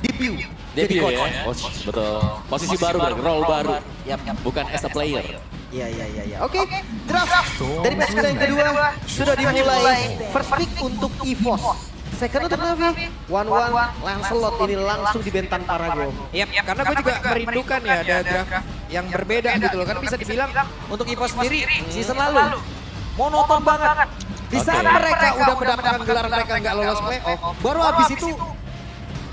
debut. Jadi Debut coach. ya, betul. Posisi baru, role baru, bukan as a player. Iya. Oke, draft dari match yang kedua sudah dimulai. First pick untuk EVOS. Second untuk Navi. 1-1 Lancelot ini langsung di Bentan Paragon. Yap, karena gue juga merindukan ya ada draft yang berbeda gitu loh. Kan bisa dibilang untuk EVO sendiri season lalu monoton banget. Di saat mereka udah mendapatkan gelar mereka nggak lolos playoff, baru abis itu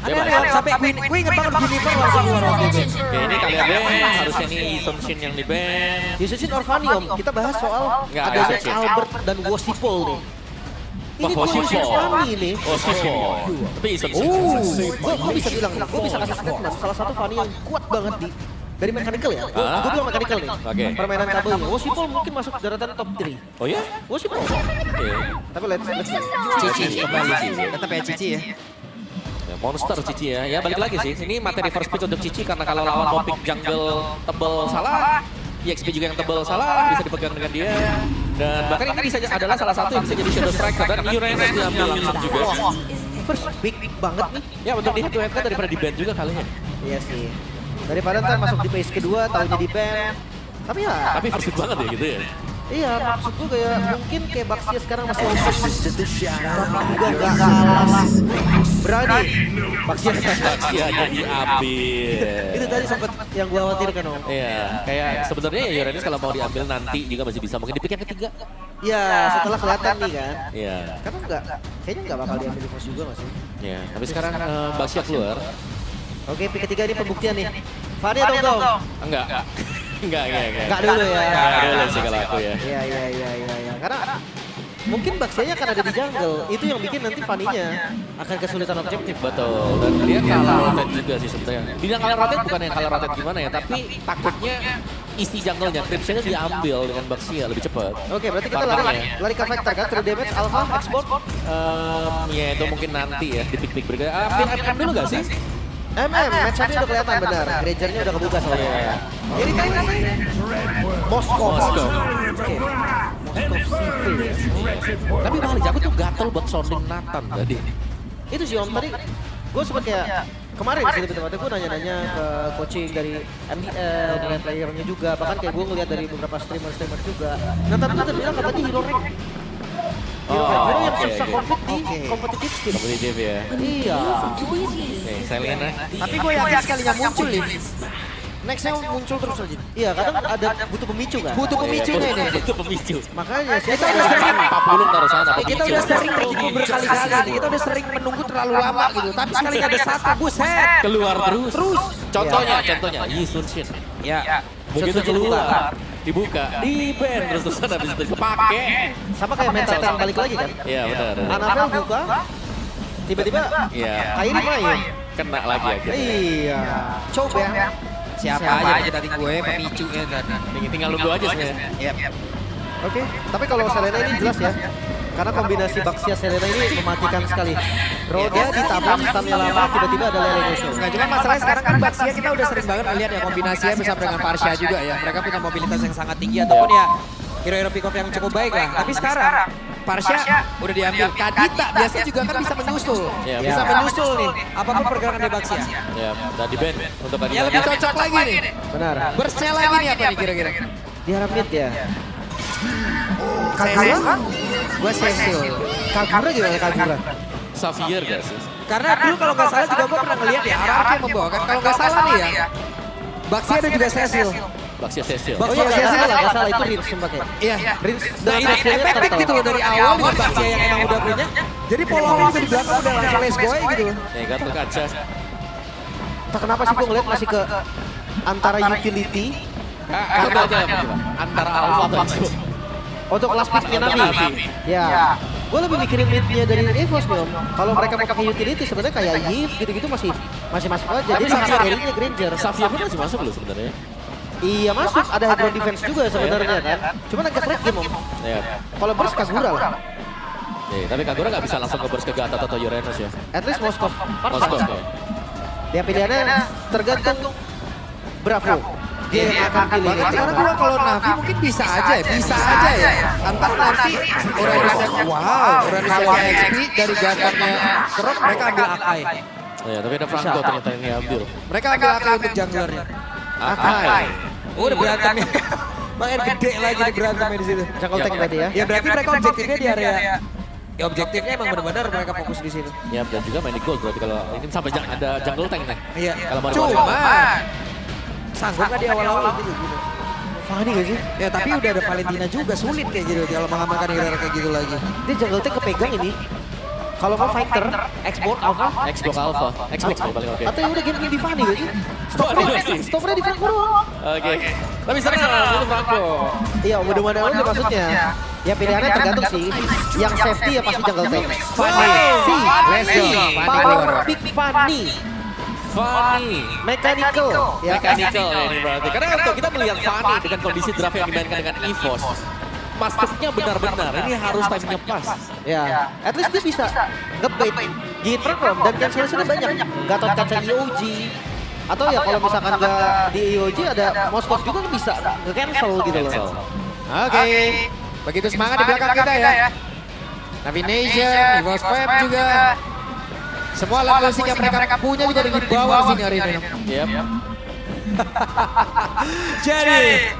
ada sampai gue inget banget Unicorn langsung keluar waktu itu. Oke, ini kalian harusnya ini Isonshin yang di ban. Yususin Orphanium, kita bahas soal Nggak, adanya Yususin. Albert dan Wosipol nih. Ini Wah, tuh Wosipol. Fanny nih. Oh, tapi Isonshin. Gue bisa bilang nih, gue bisa kasih statement. Salah satu Fanny yang kuat banget dari mechanical ya. Gue bilang mechanical nih. Oke. Permainan kabelnya. Wosipol mungkin masuk daratan top 3. Oh ya? Wosipol. Oke. Tapi let's Cici kembali, tetap ya Cici ya. Ya, monster Cici ya. Ya balik lagi sih. Ini materi first pick untuk Cici karena kalau lawan mau pick jungle tebel salah, EXP juga yang tebel salah bisa dipegang dengan dia. Dan bahkan ini bisa adalah salah satu yang bisa jadi shadow striker dan Uranus diambil langsung juga. First big banget nih. Ya untuk di head to head kan daripada di ban juga kalinya. Iya sih. Daripada ntar masuk di phase kedua, tahunya di ban. Tapi ya, Tapi first pick banget ya gitu ya. iya maksud gue kayak mungkin kayak Baxia sekarang masih tapi juga gak kalah berani. Baxia Iya diambil. itu tadi sempat yang gue khawatirkan om. Iya, kayak sebenarnya ya Uranus kalau mau diambil nanti juga masih bisa mungkin di pick yang ketiga. Iya setelah kelihatan nih kan. Iya. Karena kayaknya nggak bakal diambil di force juga nggak sih? Iya, tapi sekarang Baxia keluar. Oke, pick ketiga ini pembuktian nih. Fadi atau enggak? Enggak. Enggak. Enggak dulu ya. Enggak dulu sih kalau aku ya. Iya. Karena mungkin Baxianya akan ada di jungle. Itu yang bikin nanti Fanny-nya akan kesulitan objektif. Betul, dan dia kalah rotate juga sih sebenarnya. Bilang kalah rotate bukan yang kalah rotate gimana ya, tapi takutnya isi jungle-nya, creepsnya diambil dengan Baxia lebih cepat. Oke, berarti kita Partnernya. lari ke Vector kan? True damage, Alpha, export. Ya itu mungkin nanti ya di pick-pick berikutnya. Pick MM dulu gak sih? Match-up-nya udah kelihatan benar. Granger-nya udah kebuka soalnya. Iya. Ini kan Moskov. Moskov. Oke. Moskov Civil ya. Tapi balik, aku tuh gatel buat sounding Nathan tadi. Itu sih om, tadi gue sempet kayak kemarin sih lebih tepatnya gue nanya-nanya ke coaching dari MBL, dari playernya juga. Bahkan kayak gue ngeliat dari beberapa streamer juga. Nathan tuh bilang katanya hero rank. Hero yang oke, susah oke. compete di competitive team. Kompetitif ya. Iya. Oke, Selena. Tapi gue yakin sekalinya muncul nih. Nextnya muncul terus aja. Iya, kadang ada butuh pemicu kan. Butuh pemicunya ini. Itu pemicu. Makanya sih Kita udah sering, 40 taruh sana kita pemicu. udah sering terjadi berkali-kali nih. Kita udah sering menunggu terlalu lama gitu. Tapi sekali ada satu, buset. Keluar terus. Terus. Contohnya Yi Sun Shin. Ya. Begitu Sun Shin keluar, dibuka, di ban terus habis itu kepake. sama kayak mental tank balik lagi kan. Iya benar. Anabel buka, tiba-tiba Iya. Kairi main. Kena lagi aja. Iya. Coba ya. Siapa aja nih tadi gue pemicunya tadi. Tinggal nunggu aja sebenarnya. Yap. Oke, tapi kalau Selena ini jelas ya. Karena kombinasi Baxia Selena ini mematikan sekali. Roda ditabrak, stamina lama, tiba-tiba ada Lele musuh. Nah cuma masalahnya sekarang kan Baxia kita udah sering banget lihat ya kombinasinya bersama dengan Parsha juga ya. Mereka punya mobilitas yang sangat tinggi ataupun ya hero-hero pick off yang cukup baik lah. Tapi sekarang Parsha udah diambil. Kadita biasanya juga kan bisa menyusul. Iya, Bisa iya. menyusul nih apapun pergerakan dari Baxia. Ya, tadi ban untuk tadi. Ya lebih cocok lagi nih. Benar. Burstnya lagi nih apa nih kira-kira? Diharap mid ya. Kagura? Kagura? Gue Cecil. Kagura gimana Kagura? Xavier gak sih? Karena dulu kalau nggak salah juga gue pernah ngeliat ya RRQ yang membawakan. Kalau nggak salah nih ya, Baxia ada juga Cecil. Baxia Cecil. Oh iya, nggak salah itu Rince sumpahnya. Iya. Rince Nah ini efektif gitu loh dari awal dengan Baxia yang emang udah punya. Jadi polanya juga di belakang udah langsung let's go gitu. Ya, gatel kaca. Entah kenapa sih gue ngeliat masih ke antara utility Kata aja antara Alpha atau Exo. untuk last picknya Navi. Ya. Gue lebih mikirin midnya dari Evos nih om. Kalau mereka mau pakai utility sebenarnya kayak Yves gitu-gitu masih masuk aja. Jadi sangat carry-nya Granger. Xavier pun masih masuk loh sebenarnya. Iya masuk, ada hydro defense juga sebenarnya kan. Cuman agak late game om. Ya. Kalau burst Kagura lah. Tapi Kagura nggak bisa langsung ke burst ke Gatot atau Uranus ya. At least Moskov. Moskov ya. Dia pilihannya tergantung Bravo. Dia yang akan pilih. Karena gue kalau Navi mungkin bisa aja ya. Antara nanti Uranus yang XP dari gantangnya Kerok mereka ambil Akai. Ya, tapi ada Franco ternyata yang diambil. Mereka ambil Akai untuk junglernya. Akai. Oh, udah berantem ya. Makin gede lagi nih berantemnya di situ. Jungle tank berarti ya. Ya berarti mereka objektifnya di area. Ya objektifnya emang benar-benar mereka fokus di situ. Ya, dan juga main di gold berarti kalau ini sampai ada jungle tank nih. Iya. Kalau mau Cuma sanggup nggak di awal-awal gitu. Fanny gak sih? Ya tapi udah ada Valentina juga sulit kayak gitu kalau mengamankan hero kayak gitu lagi. Dia jungle tank kepegang ini. Kalau mau fighter, Xbox Alpha, Xbox Alpha, Xbox paling oke. atau ya udah game di Fanny gak sih? Fanny gak sih? Stopnya di Franco doang. Oke. Tapi seru itu Franco. Iya, mudah-mudahan udah maksudnya. Ya pilihannya tergantung sih. Yang safety ya pasti jungle tank. Fanny. Si, Let's go. Fanny Power keluar. Pick Fanny. Fanny. Mechanical. Ya. Mechanical ya ini berarti. Karena untuk kita melihat Fanny dengan kondisi draft yang dimainkan dengan EVOS. Masternya benar-benar, ini harus timingnya pas. Ya, at least dia bisa ngebait Git From dan cancellation banyak. Gatot kaca EOG. Atau ya kalau misalkan nggak di EOG ada Moskov juga kan bisa nge-cancel gitu loh. Oke. Begitu semangat di belakang kita ya. Navi Nation, Evo's Fam juga. Semua alat musik yang mereka punya juga di bawah sini hari ini. Yep. Jadi,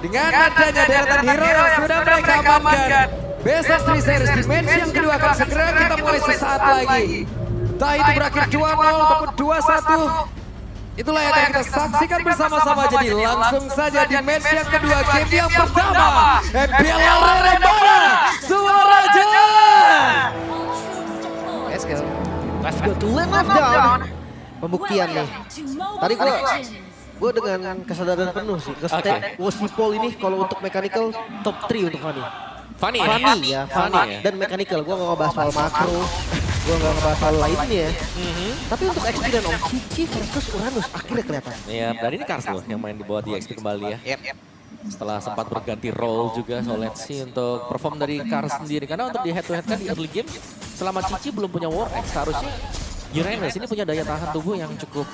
dengan adanya deretan hero yang sudah mereka amankan, Best of 3 Series dimensi yang kedua akan segera kita mulai sesaat lagi. Entah itu berakhir 2-0 ataupun 2-1. Itulah yang akan kita saksikan bersama-sama. Jadi langsung saja dimensi yang kedua, game yang pertama. MPL Arena Suaraja. Let's go. Let's go to Land of Down. Pembuktian nih. Tadi gue dengan kesadaran penuh sih nge-step Wosipol ini kalau untuk mechanical top 3 untuk Fanny. Fanny Ya, Fanny dan mechanical. Gue gak ngebahas soal makro, gue gak ngebahas soal lainnya. Tapi untuk XP dan Om Cici versus Uranus akhirnya kelihatan. Iya, dan ini Kars loh yang main di bawah di XP kembali ya. Setelah sempat berganti role juga, so let's see untuk perform dari Kars sendiri. Karena untuk di head to head kan di early game, selama Cici belum punya War X, seharusnya Uranus ini punya daya tahan tubuh yang cukup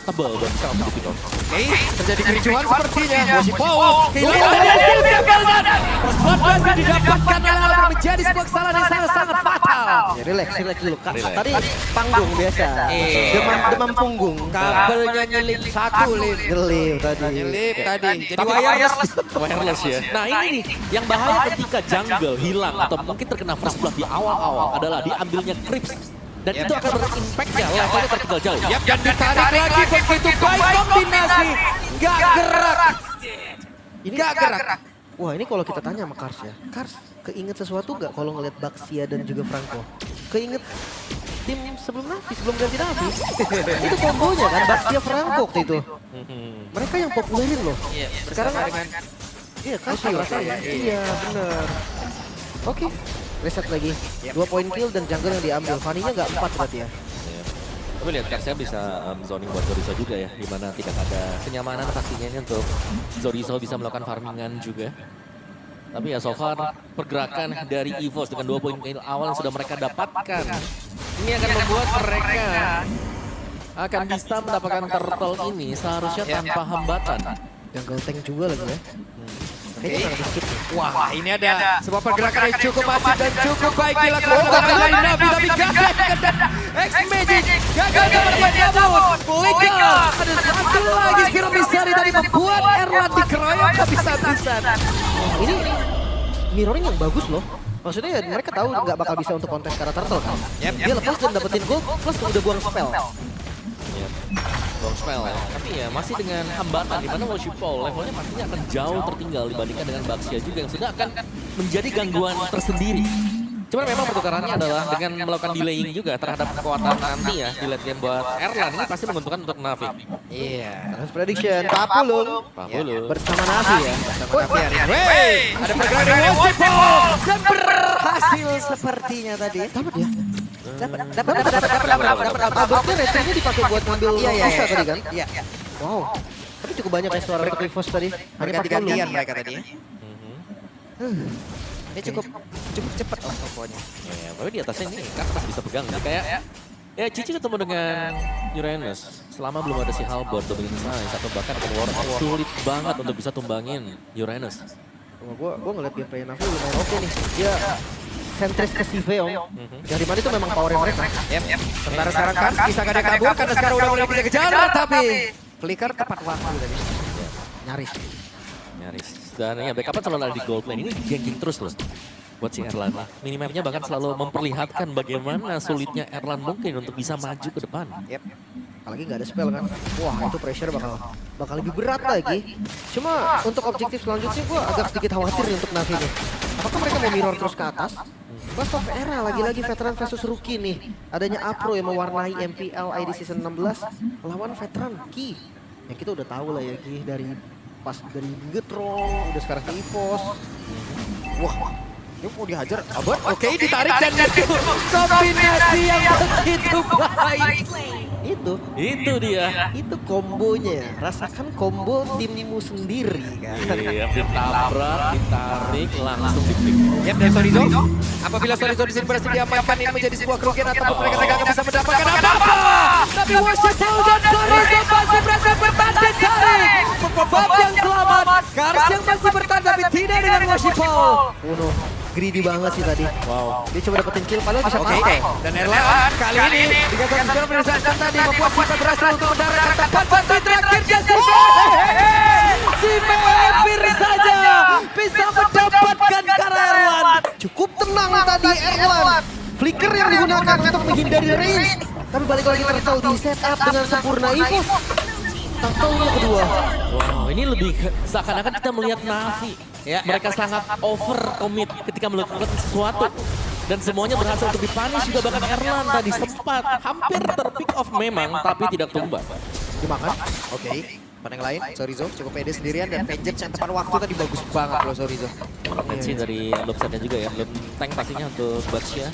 tebal dan bisa untuk dipikul. Oke, terjadi kericuhan sepertinya. Wosipol kehilangan Bloodbath yang didapatkan adalah menjadi sebuah kesalahan yang sangat-sangat fatal. Ya relax dulu. Tadi panggung biasa. Demam punggung. Kabelnya nyelip satu, Lip. Gelip tadi. Nyelip tadi. Jadi Tapi wireless. wireless ya. Nah ini nih, yang bahaya ketika jungle hilang atau mungkin terkena first blood di awal-awal adalah diambilnya creeps. Dan itu akan berimpactnya levelnya tertinggal jauh. Dan ditarik lagi begitu baik kombinasi. Gak gerak. Gak gerak. Wah ini kalau kita tanya sama Kars ya. Kars keinget sesuatu nggak kalau ngeliat Baxia dan juga Franco? Keinget tim sebelum Navi, sebelum ganti Navi. Itu kombonya kan Baxia Franco waktu itu. Mereka yang populerin loh. Sekarang iya Kars rasanya. Iya benar. Oke. Reset lagi, 2 poin kill dan jungle yang diambil. Fanny-nya nggak 4 berarti ya. Tapi lihat Karsnya bisa zoning buat Zorizo juga ya, di mana tidak ada kenyamanan pastinya ini untuk Zorizo bisa melakukan farmingan juga. Tapi ya so far pergerakan dari EVOS dengan 2 poin kill awal yang sudah mereka dapatkan, ini akan membuat mereka akan bisa mendapatkan turtle ini seharusnya tanpa hambatan. Jungle tank juga lagi ya. Kayaknya ada skip nih. Wah, ini ada sebuah pergerakan yang cukup masif dan cukup baik dilakukan oleh Navi, tapi gagal X-Magic gagal mendapatkan namun Flicker ada satu lagi Spiro Misteri tadi membuat Erlan dikeroyok habis-habisan. Ini mirroring yang bagus loh. Maksudnya ya mereka tahu nggak bakal bisa untuk kontes karena turtle kan. Dia lepas dan dapetin gold plus udah buang spell. Buang spell ya. Tapi ya masih dengan hambatan di mana Wosipol levelnya pastinya akan jauh tertinggal dibandingkan dengan Baxia juga yang sudah akan menjadi gangguan tersendiri. Cuman memang pertukarannya adalah dengan melakukan delaying juga terhadap kekuatan nanti ya di late game buat Erlan ini pasti menguntungkan untuk Navi. Iya. Terus prediction Papulung bersama Navi ya. Ada pergerakan dari Wosipol dan berhasil sepertinya tadi. Dapat ya. Dapat. Berarti retrinya dipakai buat ngambil Rosa tadi kan? Iya. Wow. Tapi cukup banyak restoran untuk Rivos tadi. Ganti-gantian mereka tadi ya. Ini cukup cepat pokoknya. Ya, tapi di atasnya ini kan masih bisa pegang. Jadi kayak ya Cici ketemu dengan Uranus. Selama belum ada si Halberd, Dominion Science atau bahkan dengan War sulit banget untuk bisa tumbangin Uranus. Gue ngeliat gameplay Navi lumayan oke nih. Dia sentris ke CV Om. Yang dimana itu memang power mereka. Sementara sekarang kan bisa gak ada kabur karena sekarang udah mulai dikejar tapi flicker tepat waktu tadi. Nyaris. Nyaris. Dan ya backup selalu ada di gold lane. Ini geng terus loh. Buat si Erlan. Minimapnya bahkan selalu memperlihatkan bagaimana sulitnya Erlan mungkin untuk bisa maju ke depan. Apalagi nggak ada spell kan. Wah itu pressure bakal lebih berat lagi. Cuma untuk objektif selanjutnya gue agak sedikit khawatir nih untuk Navi nih. Apakah mereka mau mirror terus ke atas? Burst of Era lagi-lagi veteran versus rookie nih. Adanya Apro yang mewarnai MPL ID season 16 lawan veteran Ki. Ya kita udah tahu lah ya Ki dari Getrong, udah sekarang ke EVOS. Wah, ini mau dihajar Abad. Oke, ditarik dan itu kombinasi yang begitu baik. Itu dia. Itu kombonya. Rasakan combo timmu sendiri kan. Iya, ditabrak, ditarik, langsung dipik. Yap, dan Sorizo. Apabila Sorizo di sini berhasil diamankan, ini menjadi sebuah kerugian ataupun mereka tidak bisa mendapatkan apa-apa. Tapi Washington dan Sorizo masih berhasil bertahan dan tarik. Bob yang selamat, Kars yang masih bertahan tapi tidak dengan Washington. Uno, greedy banget sih tadi. Wow. Dia coba dapetin kill, padahal bisa Oke, pakai. dan Erlan kali ini dikatakan segera menyelesaikan tadi membuat kita berhasil untuk mendaratkan tepat waktu terakhirnya si Mepir saja bisa mendapatkan karena Erlan. Cukup tenang tadi Erlan. Flicker yang digunakan untuk menghindari range. Tapi balik lagi Turtle di setup dengan sempurna EVOS. Turtle kedua. Wow, ini lebih seakan-akan kita melihat Navi. Mereka sangat over commit ketika melakukan sesuatu. Dan semuanya berhasil untuk dipunish juga, bahkan Erlan tadi sempat hampir terpick off memang, tapi tidak tumbang. Dimakan. Oke, pada yang lain, Sorizo cukup pede sendirian dan Vengeance yang tepat waktu tadi bagus banget loh Sorizo. Potensi dari lobsetnya juga ya, belum tank pastinya untuk Batsya.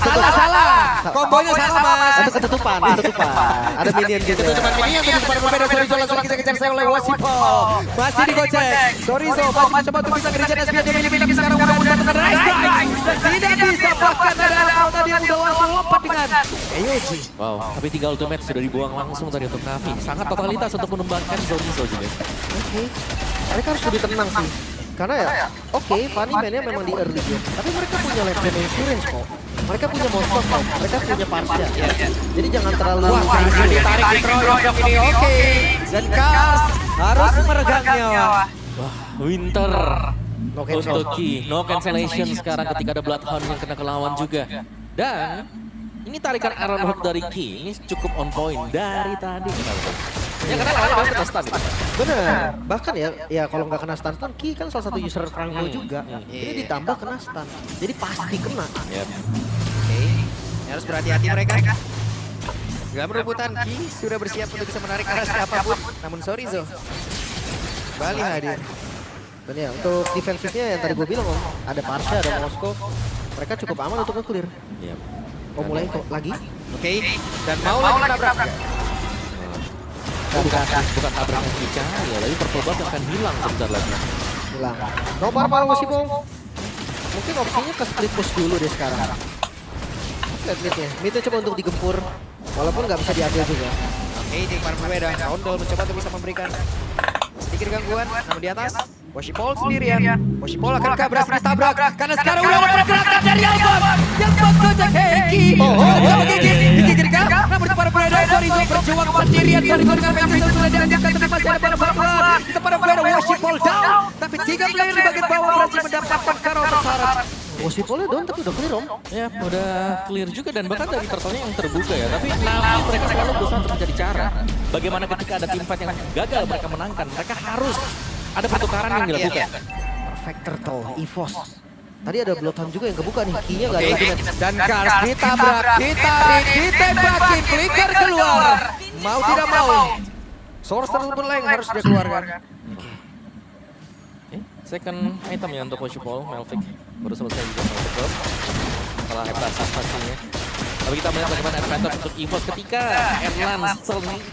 Salah. Kombonya salah mas. Itu ketutupan. Ada minion juga. Ketutupan minion tadi depan berbeda Sorizo langsung kita kejar saya oleh Wasipo. Masih digocek. Sorizo masih mencoba untuk bisa ngerjain SPA dia milih tapi sekarang udah mendapatkan Rise Strike. Tidak bisa, bahkan ada Alpha tadi yang udah langsung lompat dengan Eyoji. Wow, tapi 3 ultimate sudah dibuang langsung tadi untuk Navi. Sangat totalitas untuk mengembangkan Sorizo juga. Oke. Mereka harus lebih tenang sih. Karena ya, oke, Fanny mainnya memang di early game. Tapi mereka punya lane insurance kok. Mereka punya monster kok. Mereka punya Parsha. Jadi jangan terlalu... Wah, ditarik di Troyok ini oke. Dan Kars harus meregang nyawa. Wah, Winter No cancel. untuk Ki. No cancellation sekarang ketika ada Bloodhound yang kena ke lawan juga. Dan ini tarikan Ironheart dari Ki. Ini cukup on point dari tadi. Ya karena lawannya kena stun gitu. Bener. Bahkan ya kalau nggak kena stun pun Ki kan salah satu user Franco juga. Ini ditambah kena stun. Jadi pasti kena. Yep. Oke, harus berhati-hati mereka. Dalam rebutan, Ki sudah bersiap untuk bisa menarik arah siapapun. Namun Sorizo Bali hadir. Dan ya untuk defensifnya yang tadi gue bilang Om, ada Parsha, ada Moskow. Mereka cukup aman untuk nge-clear. Yep. Oh mulai kok lagi? Oke, dan mau lagi menabrak. Bukan tabrakan Kika ya, tapi purple buff akan hilang sebentar lagi. Hilang. No bar masih Bong. Mungkin opsinya ke split push dulu deh sekarang. Lihat midnya. Midnya coba untuk digempur. Walaupun nggak bisa diambil juga. Oke, di depan berbeda. Ondol mencoba untuk bisa memberikan sedikit gangguan. Namun di atas, Washipol sendirian. Washipol akankah berhasil ditabrak? Karena sekarang udah ada pergerakan dari Albon. Yang menggojek Heki. Coba Kiki. Kiki jerika. Namun di depan berbeda, Sorizo berjuang sendirian. Sorizo dengan Vengeance sudah diangkat. Tapi masih ada para di depan berbeda, Washipol down. Tapi 3 player di bagian bawah berhasil mendapatkan Karo Syarat. Wasipolnya down tapi udah clear Om. Ya, udah clear juga dan bahkan dari turtle-nya yang terbuka ya. Tapi Navi mereka selalu berusaha untuk mencari cara. Bagaimana ketika ada tim fight yang gagal mereka menangkan. Mereka harus ada pertukaran yang dilakukan. Perfect Turtle, EVOS. Tadi ada Bloodhound juga yang kebuka nih. Key-nya nggak ada ultimate. Dan Kars ditabrak, ditarik, ditembakin, flicker keluar. Mau tidak mau. Sorcerer Berleng harus dia keluarkan. Second item ya untuk Washipol, Melvick. Baru selesai juga Melvick. Setelah Heptasas pastinya. Tapi kita melihat bagaimana advantage untuk EVOS ketika Erlan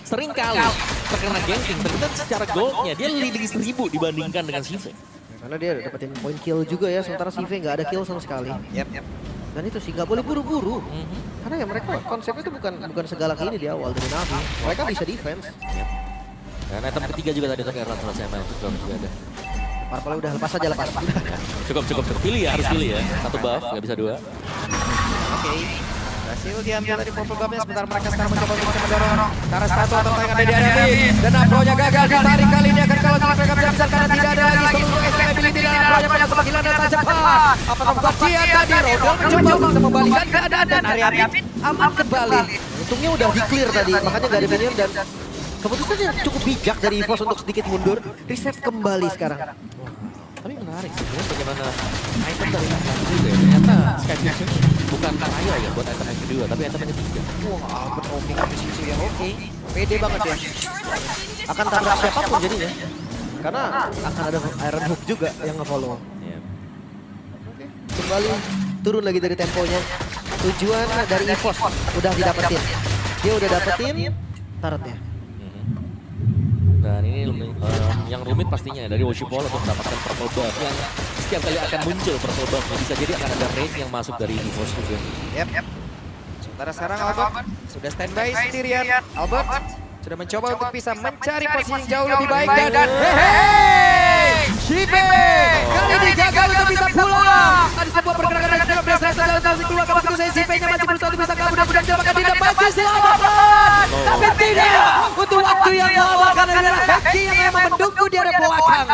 sering kali terkena ganking. Ternyata secara goldnya dia leading 1000 dibandingkan dengan Sive. Karena dia dapetin point kill juga ya, sementara CV nggak ada kill sama sekali. Dan itu sih nggak boleh buru-buru. Karena ya mereka konsepnya itu bukan segala ini di awal dari Navi. Mereka bisa defense. Dan item ketiga juga tadi untuk Erlan selesai main juga ada. Purple udah lepas aja lepas. Cukup. Pilih ya, harus pilih ya. Satu buff, nggak bisa dua. Oke. Berhasil diambil dari purple buff-nya, sebentar mereka sekarang mencoba untuk mendorong ke arah satu atau yang ada di hadapi. Dan Afro-nya gagal ditarik kali ini akan kalau mereka bisa karena tidak ada lagi seluruh extra ability dan Afro-nya pada sembilan dan tak cepat. Apakah Guardian tadi Rodel mencoba untuk membalikan keadaan dan Ariabit aman kembali. Untungnya udah di-clear tadi, makanya gak ada minion dan keputusannya cukup bijak dari EVOS untuk sedikit mundur. Reset kembali sekarang. Tapi menarik sebenarnya bagaimana item dari Albert juga ya. Ternyata Sky Vision bukan kaya ya buat item yang kedua, tapi item yang ketiga. Wah, Albert homing habis itu yang oke. Pede banget ya. Akan tabrak siapapun jadinya. Karena akan ada Iron Hook juga yang nge-follow. Iya. Kembali turun lagi dari temponya. Tujuan dari EVOS udah didapetin. Dia udah dapetin turretnya. Dan ini yang rumit pastinya dari Worship Wall untuk mendapatkan purple buff yang setiap kali akan muncul purple buff. Bisa jadi akan ada raid yang masuk dari EVOS juga. Yep. Sementara sekarang Albert sudah standby sendirian. Albert sudah mencoba untuk bisa mencari posisi yang jauh lebih baik dan Shipe kali ini gagal untuk bisa pulang. Ada sebuah pergerakan dari dalam base dalam posisi keluar ke posisi Shipe-nya masih berusaha untuk bisa kabur dan mencoba tidak pasti selamatkan. Tapi tidak untuk waktu yang lama karena adalah Heki yang memang mendukung di area belakang.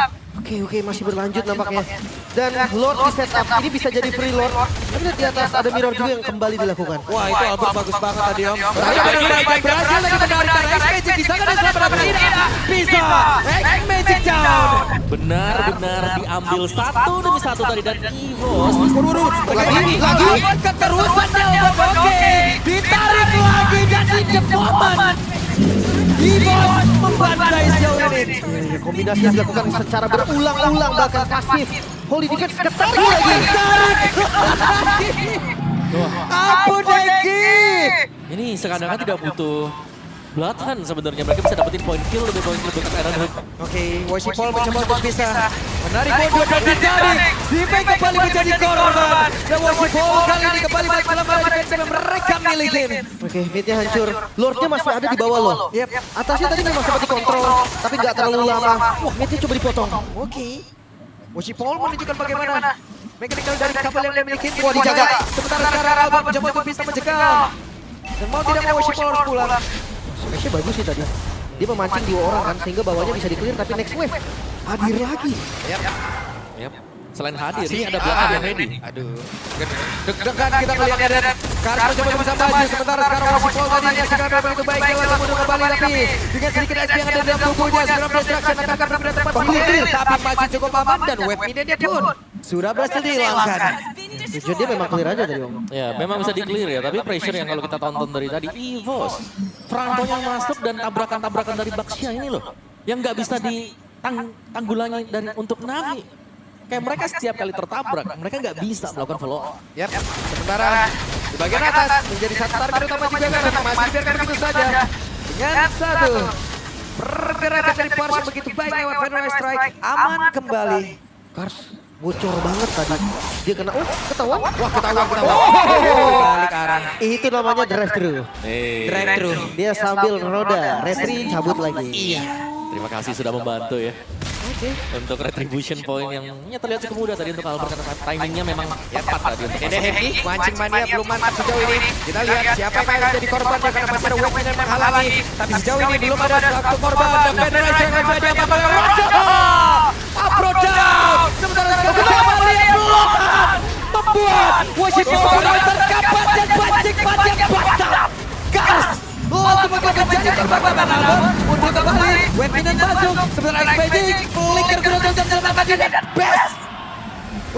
Oke, masih berlanjut nampaknya. Dan Lord di setup, ini bisa jadi free Lord. Tapi lihat di atas ada mirror juga yang kembali dilakukan. Wah itu Albert bagus banget tadi Om. Berhasil lagi menarikan X Magic. Bisa kan Ezra berapa? Tidak. Bisa. X Magic down. Benar diambil satu demi satu tadi dan EVOS. Lagi keterusannya Albert. Oke. Ditarik lagi dan in the moment. EVOS membantai sejauh ini. Ya, kombinasi yang dilakukan secara berulang-ulang bahkan pasif. Holy Defense ketarik lagi. Ampun Deki. Ini sekarang tidak butuh Blood Hunt sebenarnya, mereka bisa dapetin point kill lebih poin kill berkat Iron Hook. Oke, Worship Paul mencoba untuk bisa menarik mundur dan ditarik. Zipe kembali menjadi korban. Dan Worship Paul kali ini kembali balik dalam arah defense yang mereka milikin. Oke, midnya hancur. Lordnya masih ada di bawah loh. Yep. Atasnya tadi memang sempat dikontrol, tapi nggak terlalu lama. Wah, midnya coba dipotong. Oke. Worship Paul menunjukkan bagaimana mechanical dari kapal yang dia miliki. Wah, dijaga. Sementara sekarang Albert mencoba untuk bisa mencegah. Dan mau tidak mau Worship Paul harus pulang. Smashnya bagus sih tadi. Dia memancing 2 orang kan, sehingga bawahnya bisa di-clear, tapi next wave hadir lagi. Yap. Selain hadir, ini ada belakang yang ready. Aduh. Deg-degan kita melihatnya dan Kars mencoba bisa maju. Sementara sekarang Worship Paul tadi yang segera begitu baik. Jalan mundur kembali tapi dengan sedikit SP yang ada di dalam tubuhnya. Scrum Destruction akan benar-benar tepat clear. Tapi masih cukup aman dan wave minion pun sudah berhasil dihilangkan. Tujuan dia memang clear aja tadi, Om. Ya, memang bisa di-clear ya, tapi pressure yang kalau kita tonton dari tadi, EVOS. Franco-nya masuk dan tabrakan-tabrakan dari Baxia ini loh. Yang nggak bisa ditanggulangi dari untuk Navi. Kayak mereka setiap kali tertabrak, mereka nggak bisa melakukan follow up. Yap. Sementara di bagian atas menjadi satu target utama juga kan masih dibiarkan begitu saja. Dengan satu pergerakan dari Pars yang begitu baik lewat Vanilla Strike aman kembali. Kars bocor banget tadi. Dia kena, ketahuan. Wah ketahuan. Balik arah. Itu namanya drive thru. Drive thru. Dia sambil roda, retri cabut lagi. Iya. Terima kasih sudah membantu ya. Untuk retribution point yang terlihat cukup mudah tadi untuk Albert karena timingnya memang tepat tadi untuk Dede Happy, mancing mania belum mantap sejauh ini. Kita lihat siapa yang akan jadi korbannya karena masih ada Wake yang menghalangi. Tapi sejauh ini belum ada satu korban. Dan Federation yang akan jadi apa Roger. Afro down. Sementara kembali blokan. Membuat Worship Paul terkapat dan pancing batal. Gas. Langsung menjadi korban Albert. Untuk kembali, Wake masuk. Sementara X Magic, flicker terus dan best.